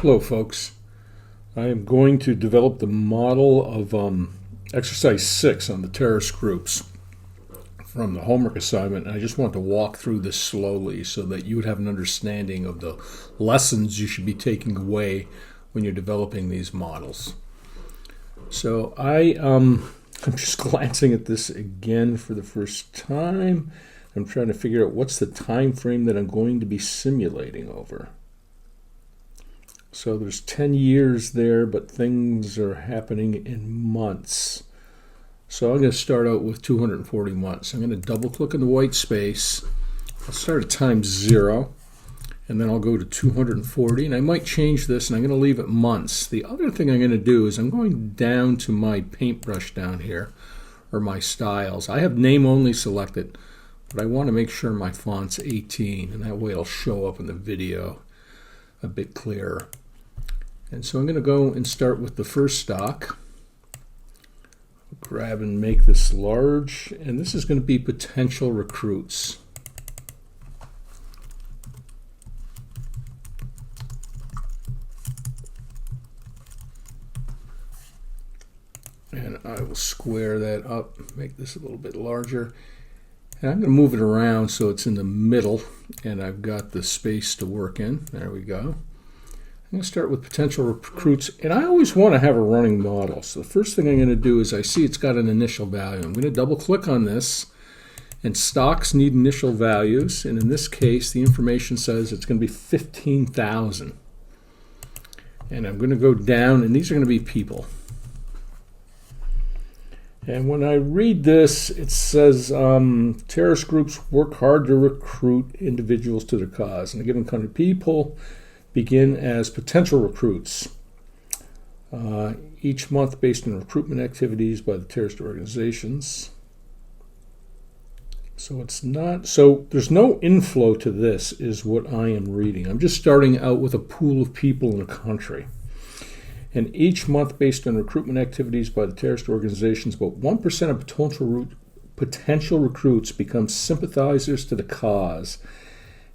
Hello, folks. I am going to develop the model of exercise 6 on the terrorist groups from the homework assignment. And I just want to walk through this slowly so that you would have an understanding of the lessons you should be taking away when you're developing these models. So I'm just glancing at this again for the first time. I'm trying to figure out what's the time frame that I'm going to be simulating over. So there's 10 years there, but things are happening in months. So I'm going to start out with 240 months. I'm going to double click on the white space. I'll start at time 0, and then I'll go to 240, and I might change this, and I'm going to leave it months. The other thing I'm going to do is I'm going down to my paintbrush down here, or my styles. I have name only selected, but I want to make sure my font's 18, and that way it'll show up in the video a bit clearer. And so I'm going to go and start with the first stock. Grab and make this large, and this is going to be potential recruits. And I will square that up, make this a little bit larger. And I'm going to move it around so it's in the middle, and I've got the space to work in. There we go. I'm going to start with potential recruits, and I always want to have a running model. So the first thing I'm going to do is I see it's got an initial value. I'm going to double click on this, and stocks need initial values, and in this case the information says it's going to be 15,000. And I'm going to go down, and these are going to be people. And when I read this, it says terrorist groups work hard to recruit individuals to their cause. And a given country, people begin as potential recruits each month based on recruitment activities by the terrorist organizations. So it's not, so there's no inflow to this is what I am reading. I'm just starting out with a pool of people in a country. And each month based on recruitment activities by the terrorist organizations, about 1% of potential recruits become sympathizers to the cause.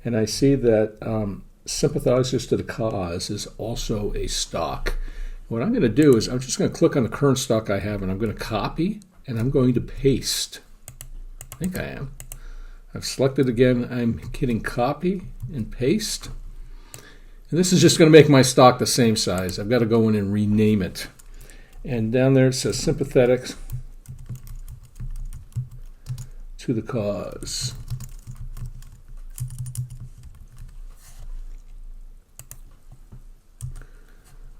And I see that sympathizers to the cause is also a stock. What I'm going to do is I'm just going to click on the current stock I have, and I'm going to copy, and I'm going to paste. I think I am. I've selected again. I'm hitting copy and paste. And this is just going to make my stock the same size. I've got to go in and rename it. And down there it says sympathetic to the cause.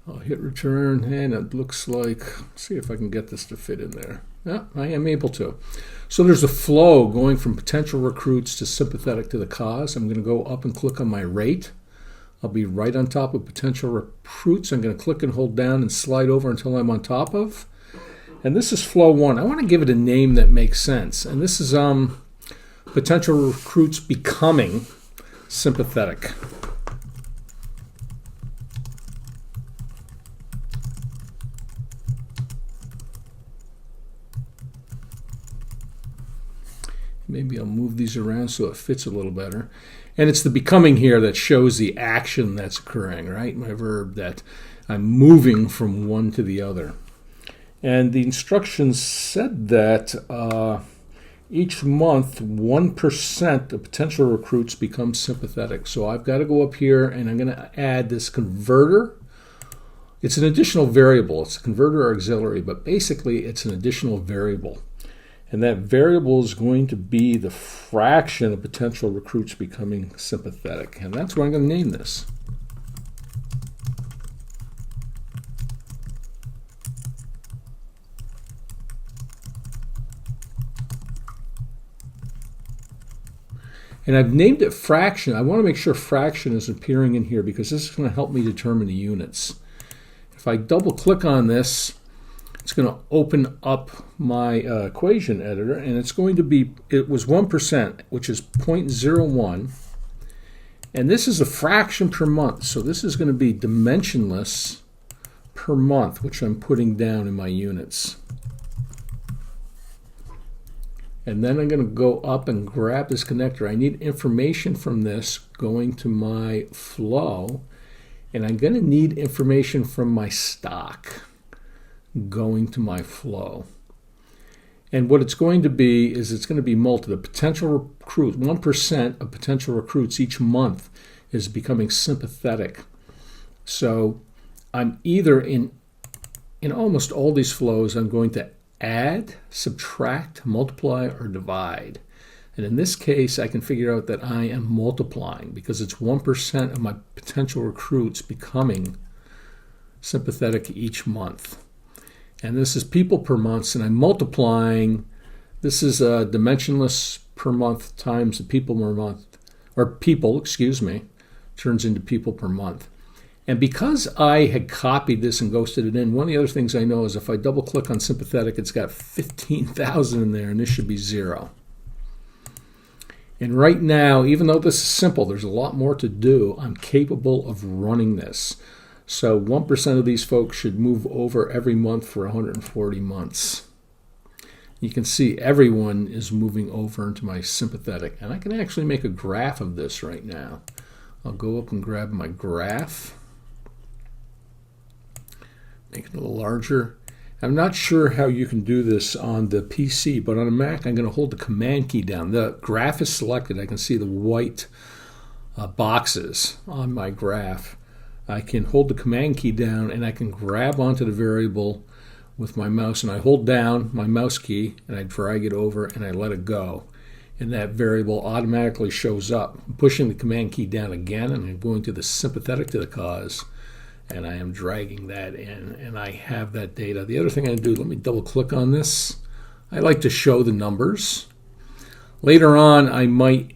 I'll hit return, and it looks like, see if I can get this to fit in there. Yeah, I am able to. So there's a flow going from potential recruits to sympathetic to the cause. I'm going to go up and click on my rate. I'll be right on top of potential recruits. I'm going to click and hold down and slide over until I'm on top of. And this is flow 1. I want to give it a name that makes sense. And this is potential recruits becoming sympathetic. Maybe I'll move these around so it fits a little better. And it's the becoming here that shows the action that's occurring, right? My verb that I'm moving from one to the other. And the instructions said that each month 1% of potential recruits become sympathetic. So I've got to go up here, and I'm going to add this converter. It's an additional variable. It's a converter or auxiliary, but basically it's an additional variable. And that variable is going to be the fraction of potential recruits becoming sympathetic. And that's what I'm going to name this. And I've named it fraction. I want to make sure fraction is appearing in here because this is going to help me determine the units. If I double click on this, it's going to open up my equation editor, and it's going to be, it was 1%, which is 0.01, and this is a fraction per month, so this is going to be dimensionless per month, which I'm putting down in my units. And then I'm going to go up and grab this connector. I need information from this going to my flow. And I'm going to need information from my stock going to my flow. And what it's going to be is it's going to be the potential recruit, 1% of potential recruits each month is becoming sympathetic. So I'm either in almost all these flows, I'm going to add, subtract, multiply, or divide. And in this case, I can figure out that I am multiplying because it's 1% of my potential recruits becoming sympathetic each month. And this is people per month, and I'm multiplying. This is dimensionless per month times the people per month, or people, excuse me, turns into people per month. And because I had copied this and ghosted it in, one of the other things I know is if I double click on sympathetic, it's got 15,000 in there, and this should be 0. And right now, even though this is simple, there's a lot more to do. I'm capable of running this. So 1% of these folks should move over every month for 140 months. You can see everyone is moving over into my sympathetic. And I can actually make a graph of this right now. I'll go up and grab my graph. Make it a little larger. I'm not sure how you can do this on the PC, but on a Mac, I'm going to hold the Command key down. The graph is selected. I can see the white boxes on my graph. I can hold the Command key down, and I can grab onto the variable with my mouse, and I hold down my mouse key, and I drag it over, and I let it go. And that variable automatically shows up. I'm pushing the Command key down again, and I'm going to the sympathetic to the cause, and I am dragging that in, and I have that data. The other thing I do, let me double click on this. I like to show the numbers. Later on, I might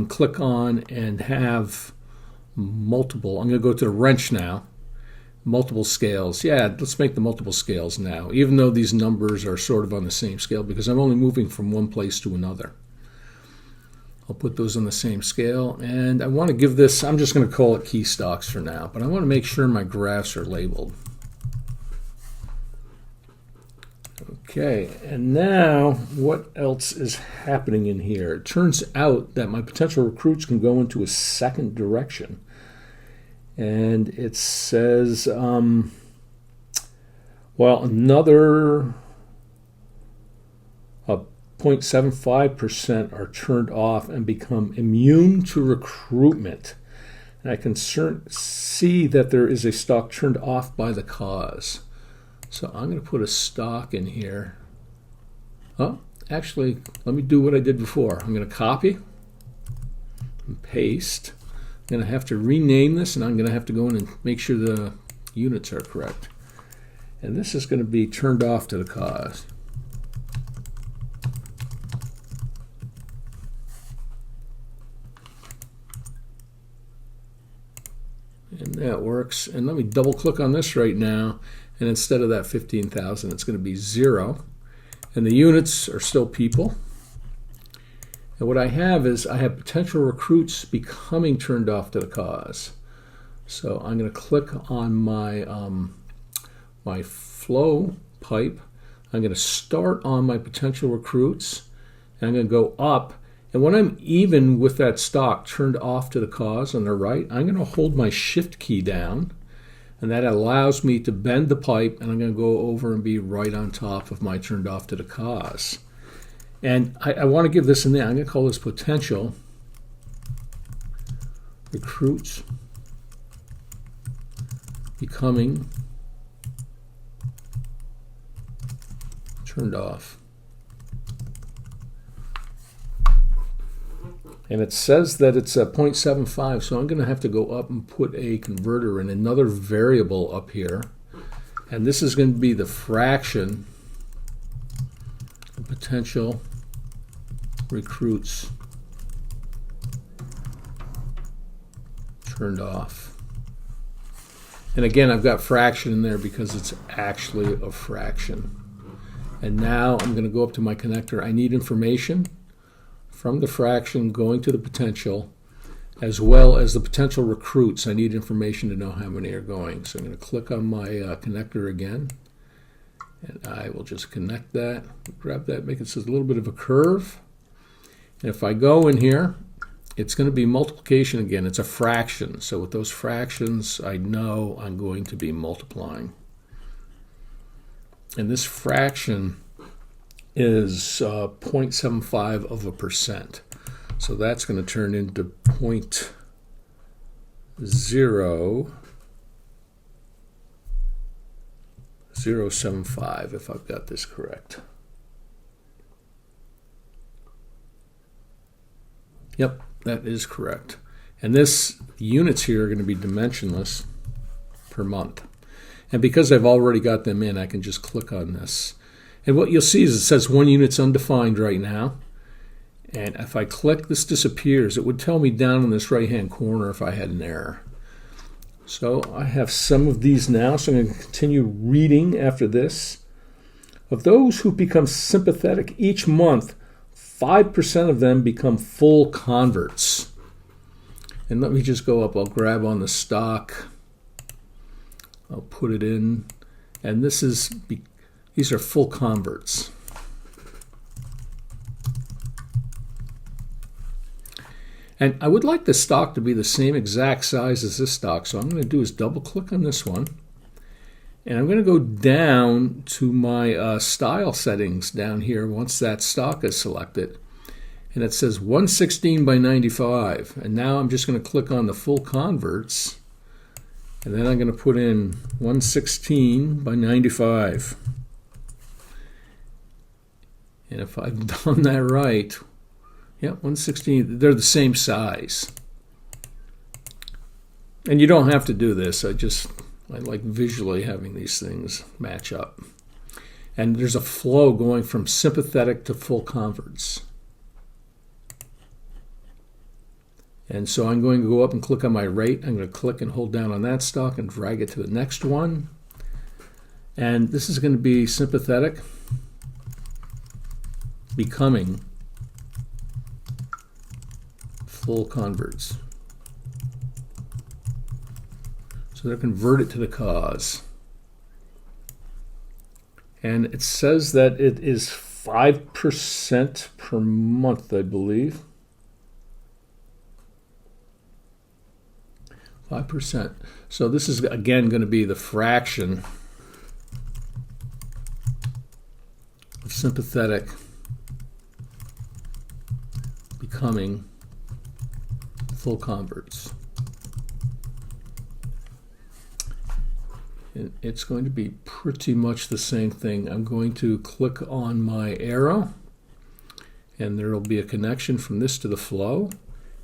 click on and have multiple. I'm going to go to the wrench now. Multiple scales. Yeah, let's make the multiple scales now, even though these numbers are sort of on the same scale because I'm only moving from one place to another. I'll put those on the same scale, and I want to give this, I'm just going to call it key stocks for now, but I want to make sure my graphs are labeled. Okay, and now what else is happening in here? It turns out that my potential recruits can go into a second direction. And it says, another 0.75% are turned off and become immune to recruitment. And I can see that there is a stock turned off by the cause. So I'm going to put a stock in here. Oh, actually, let me do what I did before. I'm going to copy and paste. I'm going to have to rename this, and I'm going to have to go in and make sure the units are correct. And this is going to be turned off to the cause. And that works. And let me double click on this right now. And instead of that 15,000, it's going to be 0. And the units are still people. And what I have is I have potential recruits becoming turned off to the cause. So I'm going to click on my, my flow pipe. I'm going to start on my potential recruits. And I'm going to go up. And when I'm even with that stock turned off to the cause on the right, I'm going to hold my shift key down. And that allows me to bend the pipe, and I'm going to go over and be right on top of my turned off to the cause. And I want to give this a name. I'm going to call this potential recruits becoming turned off. And it says that it's a 0.75, so I'm going to have to go up and put a converter in another variable up here. And this is going to be the fraction of potential recruits turned off. And again, I've got fraction in there because it's actually a fraction. And now I'm going to go up to my connector. I need information from the fraction going to the potential, as well as the potential recruits. I need information to know how many are going. So I'm going to click on my connector again, and I will just connect that, grab that, make it a little bit of a curve. And if I go in here it's going to be multiplication again. It's a fraction. So with those fractions, I know I'm going to be multiplying. And this fraction is 0.75 of a percent. So that's going to turn into 0.0075 if I've got this correct. Yep, that is correct. And the units here are going to be dimensionless per month. And because I've already got them in, I can just click on this. And what you'll see is it says 1 unit's undefined right now. And if I click, this disappears. It would tell me down in this right-hand corner if I had an error. So I have some of these now, so I'm going to continue reading after this. Of those who become sympathetic each month, 5% of them become full converts. And let me just go up. I'll grab on the stock. I'll put it in. And these are full converts. And I would like the stock to be the same exact size as this stock. So what I'm going to do is double click on this one. And I'm going to go down to my style settings down here once that stock is selected. And it says 116 by 95. And now I'm just going to click on the full converts. And then I'm going to put in 116 by 95. And if I've done that right, yeah, 116, they're the same size. And you don't have to do this. I like visually having these things match up. And there's a flow going from sympathetic to full converts. And so I'm going to go up and click on my rate. I'm going to click and hold down on that stock and drag it to the next one. And this is going to be sympathetic becoming full converts. So they're converted to the cause. And it says that it is 5% per month, I believe. 5%. So this is, again, going to be the fraction of sympathetic becoming full converts. And it's going to be pretty much the same thing. I'm going to click on my arrow, and there will be a connection from this to the flow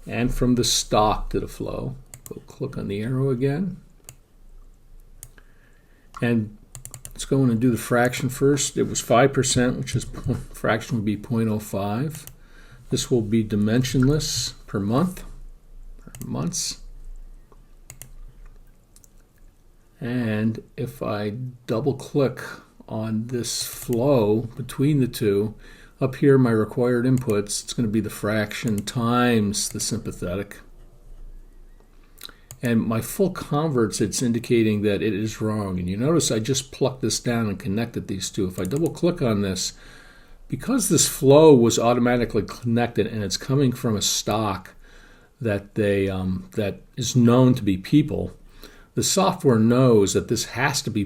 and from the stock to the flow. Go click on the arrow again. And let's go in and do the fraction first. It was 5%, which is fraction would be 0.05. This will be dimensionless per month, per months. And if I double click on this flow between the two, up here my required inputs, it's going to be the fraction times the sympathetic. And my full converts, it's indicating that it is wrong. And you notice I just plucked this down and connected these two. If I double click on this, because this flow was automatically connected and it's coming from a stock that that is known to be people, the software knows that this has to be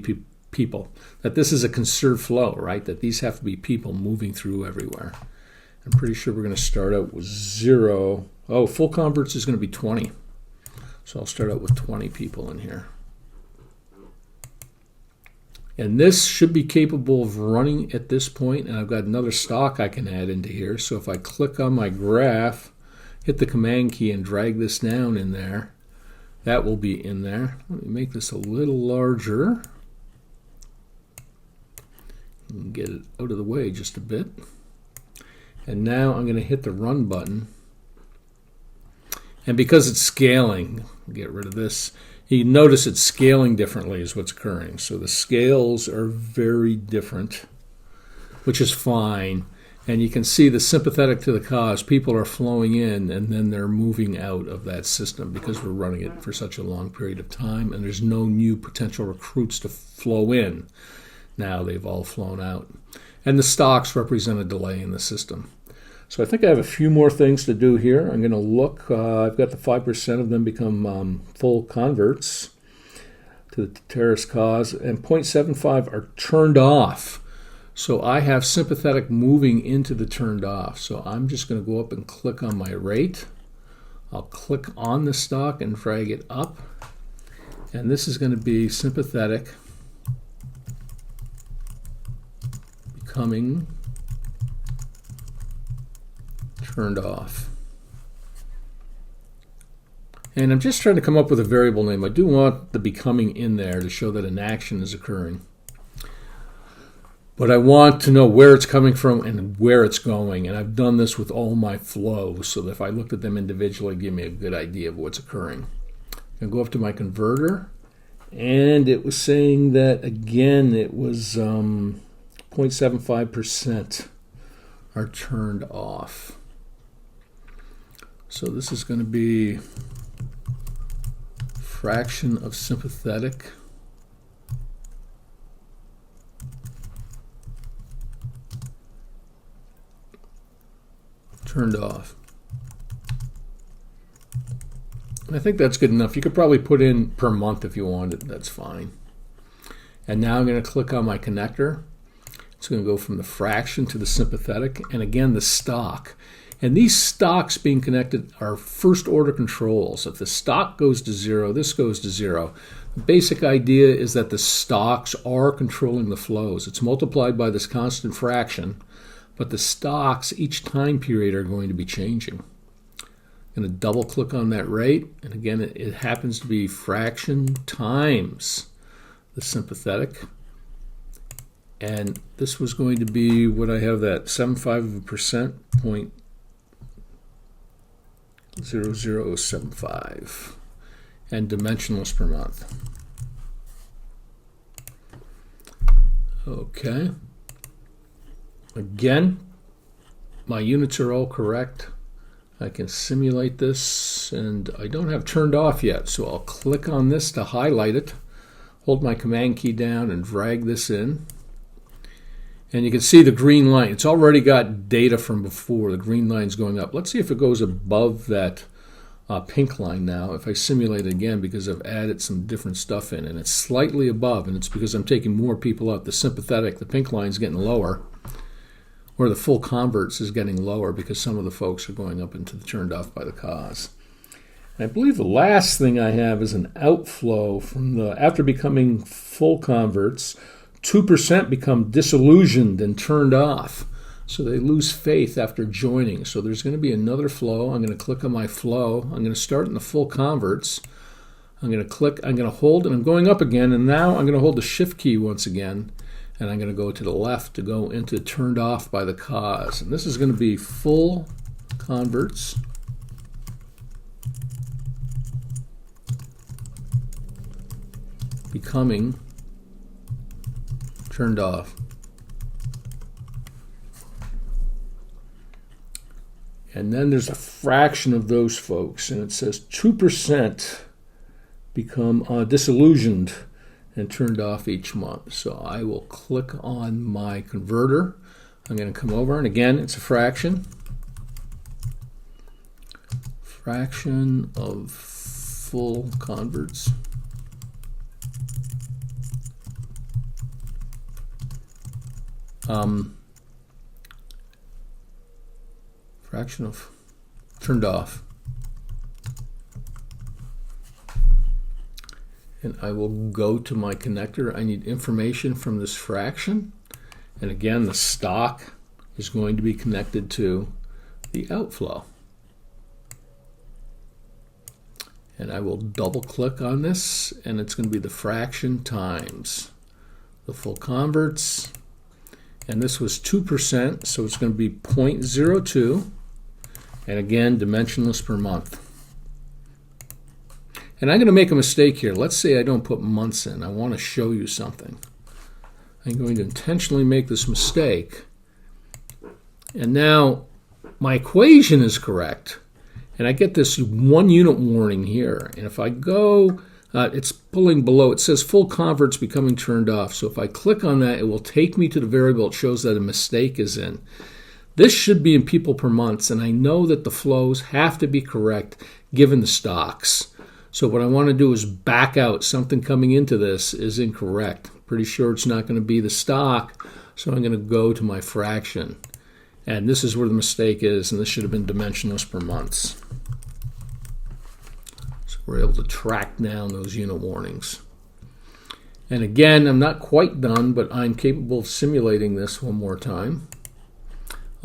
people, that this is a conserved flow, right? That these have to be people moving through everywhere. I'm pretty sure we're going to start out with 0. Oh, full converts is going to be 20. So I'll start out with 20 people in here. And this should be capable of running at this point, and I've got another stock I can add into here. So if I click on my graph, hit the command key and drag this down in there, that will be in there. Let me make this a little larger and get it out of the way just a bit. And now I'm going to hit the run button. And because it's scaling, get rid of this, you notice it's scaling differently is what's occurring. So the scales are very different, which is fine. And you can see the sympathetic to the cause, people are flowing in and then they're moving out of that system because we're running it for such a long period of time and there's no new potential recruits to flow in. Now they've all flown out. And the stocks represent a delay in the system. So I think I have a few more things to do here. I'm going to look. I've got the 5% of them become full converts to the terrorist cause, and 0.75 are turned off. So I have sympathetic moving into the turned off. So I'm just going to go up and click on my rate. I'll click on the stock and drag it up. And this is going to be sympathetic becoming turned off. And I'm just trying to come up with a variable name. I do want the becoming in there to show that an action is occurring. But I want to know where it's coming from and where it's going. And I've done this with all my flows, so that if I looked at them individually, it'd give me a good idea of what's occurring. I'm going to go up to my converter, and it was saying that, again, it was 0.75% are turned off. So this is going to be fraction of sympathetic turned off. And I think that's good enough. You could probably put in per month if you wanted. That's fine. And now I'm going to click on my connector. It's going to go from the fraction to the sympathetic, and again the stock. And these stocks being connected are first order controls. If the stock goes to 0, this goes to 0. The basic idea is that the stocks are controlling the flows. It's multiplied by this constant fraction, but the stocks each time period are going to be changing. I'm going to double click on that rate, and again it happens to be fraction times the sympathetic. And this was going to be what I have, that 0.75%, 0.0075, and dimensionless per month. Okay. Again, my units are all correct. I can simulate this, and I don't have turned off yet, so I'll click on this to highlight it, hold my command key down and drag this in. And you can see the green line. It's already got data from before. The green line's going up. Let's see if it goes above that pink line now. If I simulate it again, because I've added some different stuff in, and it's slightly above, and it's because I'm taking more people out. The sympathetic, the pink line's getting lower, or the full converts is getting lower because some of the folks are going up into the turned off by the cause. And I believe the last thing I have is an outflow from the, after becoming full converts, 2% become disillusioned and turned off. So they lose faith after joining. So there's going to be another flow. I'm going to click on my flow. I'm going to start in the full converts. I'm going to click, I'm going to hold, and I'm going up again. And now I'm going to hold the shift key once again. And I'm going to go to the left to go into turned off by the cause. And this is going to be full converts. Becoming turned off. And then there's a fraction of those folks, and it says 2% become disillusioned and turned off each month. So I will click on my converter. I'm going to come over, and again, it's a fraction. Fraction of full converts. Fraction of turned off. And I will go to my connector. I need information from this fraction. And again, the stock is going to be connected to the outflow. And I will double click on this, and it's going to be the fraction times the full converts. And this was 2%, so it's going to be 0.02. And again, dimensionless per month. And I'm going to make a mistake here. Let's say I don't put months in. I want to show you something. I'm going to intentionally make this mistake. And now my equation is correct. And I get this 1 unit warning here. And if I go, it's pulling below. It says full converts becoming turned off. So if I click on that, it will take me to the variable. It shows that a mistake is in. This should be in people per month, and I know that the flows have to be correct given the stocks. So what I want to do is back out something coming into this is incorrect. Pretty sure it's not going to be the stock, so I'm going to go to my fraction. And this is where the mistake is, and this should have been dimensionless per months. So we're able to track down those unit warnings. And again, I'm not quite done, but I'm capable of simulating this one more time.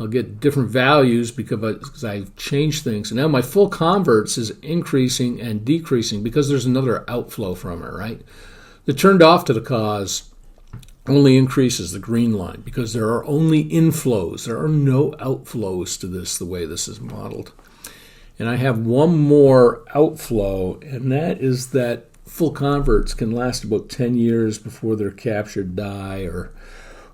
I'll get different values because I've changed things. And now my full converts is increasing and decreasing because there's another outflow from it, right? The turned off to the cause only increases the green line because there are only inflows. There are no outflows to this the way this is modeled. And I have one more outflow, and that is that full converts can last about 10 years before they're captured, die, or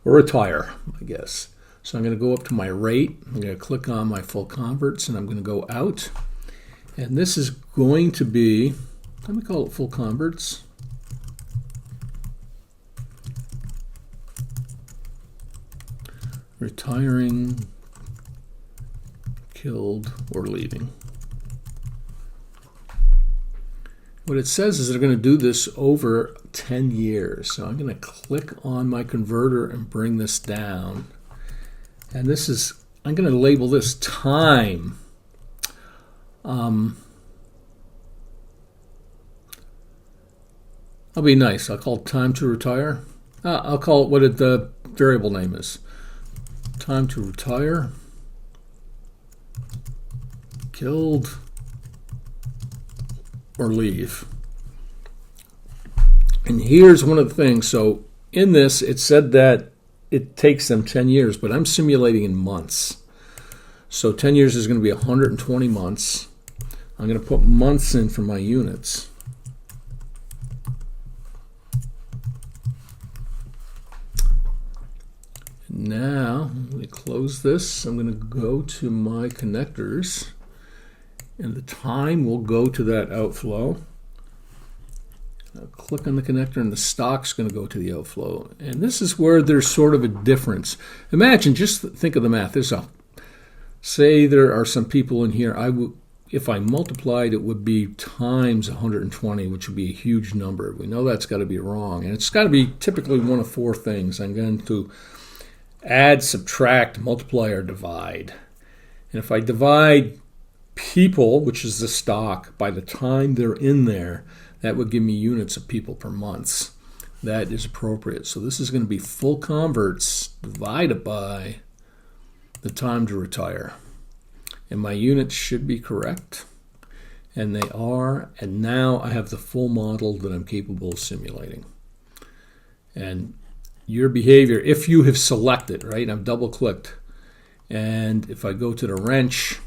retire, I guess. So I'm going to go up to my rate. I'm going to click on my full converts, and I'm going to go out. And this is going to be, let me call it full converts. Retiring, killed, or leaving. What it says is they're going to do this over 10 years. So I'm going to click on my converter and bring this down. And this is, I'm going to label this time. I'll be nice. I'll call it time to retire. I'll call it what the variable name is. Time to retire. Killed or leave. And here's one of the things. So in this, it said that it takes them 10 years, but I'm simulating in months. So 10 years is going to be 120 months. I'm going to put months in for my units. Now, let me close this. I'm going to go to my connectors, and the time will go to that outflow. I'll click on the connector, and the stock's going to go to the outflow. And this is where there's sort of a difference. Imagine, just think of the math. Say there are some people in here. If I multiplied, it would be times 120, which would be a huge number. We know that's got to be wrong, and it's got to be typically one of four things. I'm going to add, subtract, multiply, or divide. And if I divide people, which is the stock, by the time they're in there, that would give me units of people per month. That is appropriate. So this is going to be full converts divided by the time to retire. And my units should be correct. And they are. And now I have the full model that I'm capable of simulating. And your behavior, if you have selected, right, I've double clicked. And if I go to the wrench,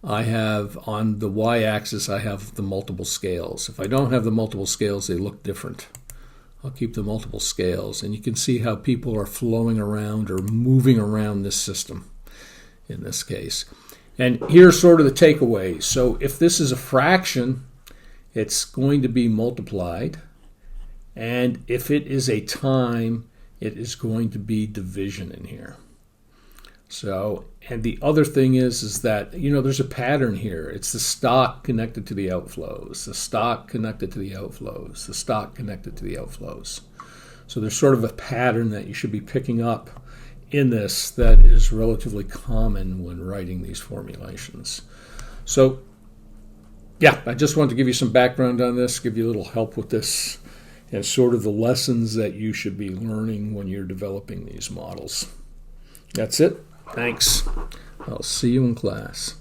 I have on the y-axis, I have the multiple scales. If I don't have the multiple scales, they look different. I'll keep the multiple scales. And you can see how people are flowing around or moving around this system in this case. And here's sort of the takeaway. So if this is a fraction, it's going to be multiplied. And if it is a time, it is going to be division in here. So, and the other thing is that, there's a pattern here. It's the stock connected to the outflows, the stock connected to the outflows, the stock connected to the outflows. So there's sort of a pattern that you should be picking up in this that is relatively common when writing these formulations. So, yeah, I just wanted to give you some background on this, give you a little help with this, and sort of the lessons that you should be learning when you're developing these models. That's it. Thanks. I'll see you in class.